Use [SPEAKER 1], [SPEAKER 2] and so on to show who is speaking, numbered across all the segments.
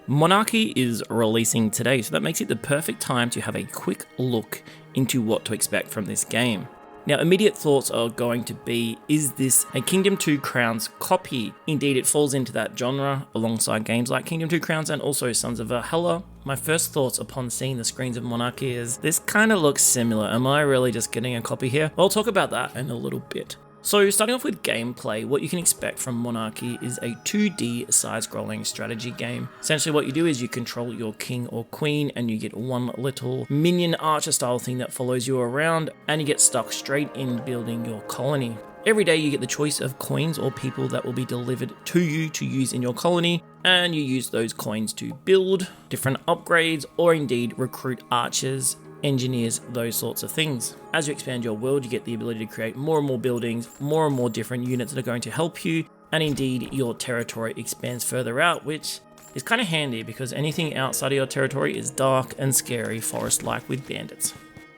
[SPEAKER 1] Monarchy is releasing today, so that makes it the perfect time to have a quick look into what to expect from this game. Now, immediate thoughts are going to be, is this a Kingdom 2 Crowns copy? Indeed, it falls into that genre alongside games like Kingdom 2 Crowns and also Sons of Valhalla. My first thoughts upon seeing the screens of Monarchy is, this kind of looks similar. Am I really just getting a copy here? I'll talk about that in a little bit. So starting off with gameplay, what you can expect from Monarchy is a 2D side-scrolling strategy game. Essentially what you do is you control your king or queen and you get one little minion archer style thing that follows you around and you get stuck straight in building your colony. Every day you get the choice of coins or people that will be delivered to you to use in your colony, and you use those coins to build different upgrades or indeed recruit archers, engineers, those sorts of things. As you expand your world, you get the ability to create more and more buildings, more and more different units that are going to help you, and indeed your territory expands further out, which is kind of handy because anything outside of your territory is dark and scary, forest-like with bandits.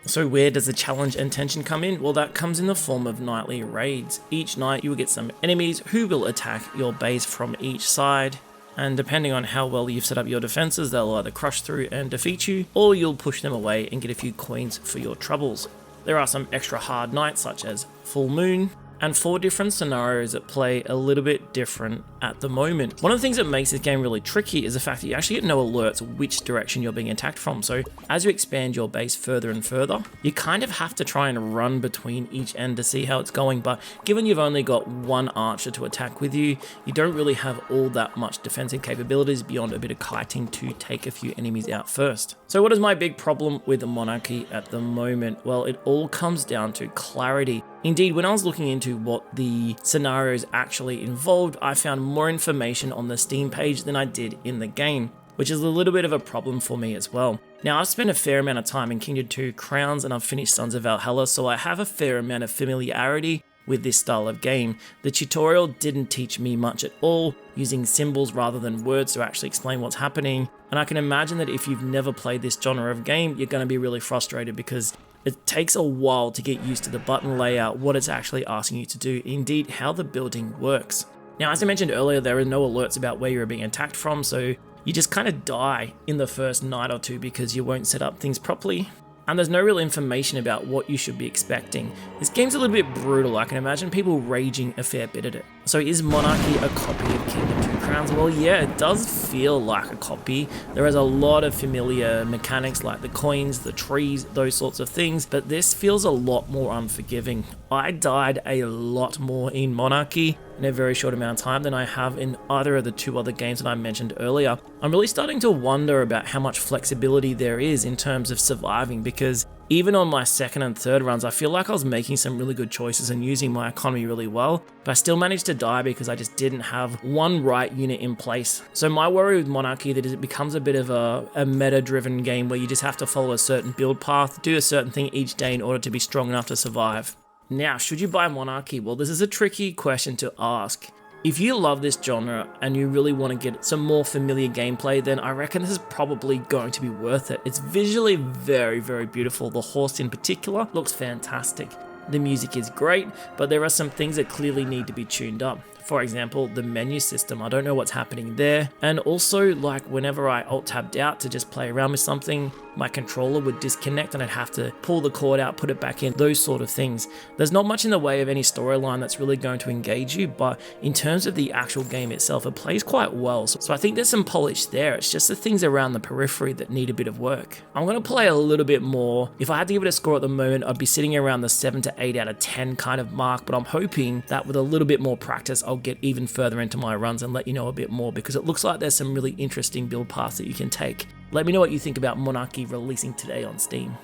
[SPEAKER 1] So where does the challenge and tension come in? Well, that comes in the form of nightly raids. Each night you will get some enemies who will attack your base from each side, and depending on how well you've set up your defenses, they'll either crush through and defeat you, or you'll push them away and get a few coins for your troubles. There are some extra hard nights such as full moon, and 4 different scenarios that play a little bit different at the moment. One of the things that makes this game really tricky is the fact that you actually get no alerts which direction you're being attacked from. So as you expand your base further and further, you kind of have to try and run between each end to see how it's going. But given you've only got one archer to attack with you, you don't really have all that much defensive capabilities beyond a bit of kiting to take a few enemies out first. So what is my big problem with the Monarchy at the moment? Well, it all comes down to clarity. Indeed, when I was looking into what the scenarios actually involved, I found more information on the Steam page than I did in the game, which is a little bit of a problem for me as well. Now, I've spent a fair amount of time in Kingdom 2 Crowns and I've finished Sons of Valhalla, so I have a fair amount of familiarity with this style of game. The tutorial didn't teach me much at all, using symbols rather than words to actually explain what's happening. And I can imagine that if you've never played this genre of game, you're going to be really frustrated because it takes a while to get used to the button layout, what it's actually asking you to do, indeed how the building works. Now, as I mentioned earlier, there are no alerts about where you're being attacked from, so you just kind of die in the first night or two because you won't set up things properly. And there's no real information about what you should be expecting. This game's a little bit brutal. I can imagine people raging a fair bit at it. So is Monarchy a copy of Kingdom 2 Crowns? Well, yeah, it does feel like a copy. There is a lot of familiar mechanics like the coins, the trees, those sorts of things, but this feels a lot more unforgiving. I died a lot more in Monarchy in a very short amount of time than I have in either of the 2 other games that I mentioned earlier. I'm really starting to wonder about how much flexibility there is in terms of surviving, because even on my second and third runs, I feel like I was making some really good choices and using my economy really well, but I still managed to die because I just didn't have one right unit in place. So my worry with Monarchy is it becomes a bit of a meta-driven game where you just have to follow a certain build path, do a certain thing each day in order to be strong enough to survive. Now, should you buy Monarchy? Well, this is a tricky question to ask. If you love this genre and you really want to get some more familiar gameplay, then I reckon this is probably going to be worth it. It's visually very, very beautiful. The horse in particular looks fantastic. The music is great, but there are some things that clearly need to be tuned up. For example, the menu system, I don't know what's happening there. And also, like whenever I alt-tabbed out to just play around with something, my controller would disconnect and I'd have to pull the cord out, put it back in, those sort of things. There's not much in the way of any storyline that's really going to engage you, but in terms of the actual game itself, it plays quite well. So I think there's some polish there. It's just the things around the periphery that need a bit of work. I'm going to play a little bit more. If I had to give it a score at the moment, I'd be sitting around the 7 to 8 out of 10 kind of mark, but I'm hoping that with a little bit more practice, I'll get even further into my runs and let you know a bit more, because it looks like there's some really interesting build paths that you can take. Let me know what you think about Monarchy releasing today on Steam.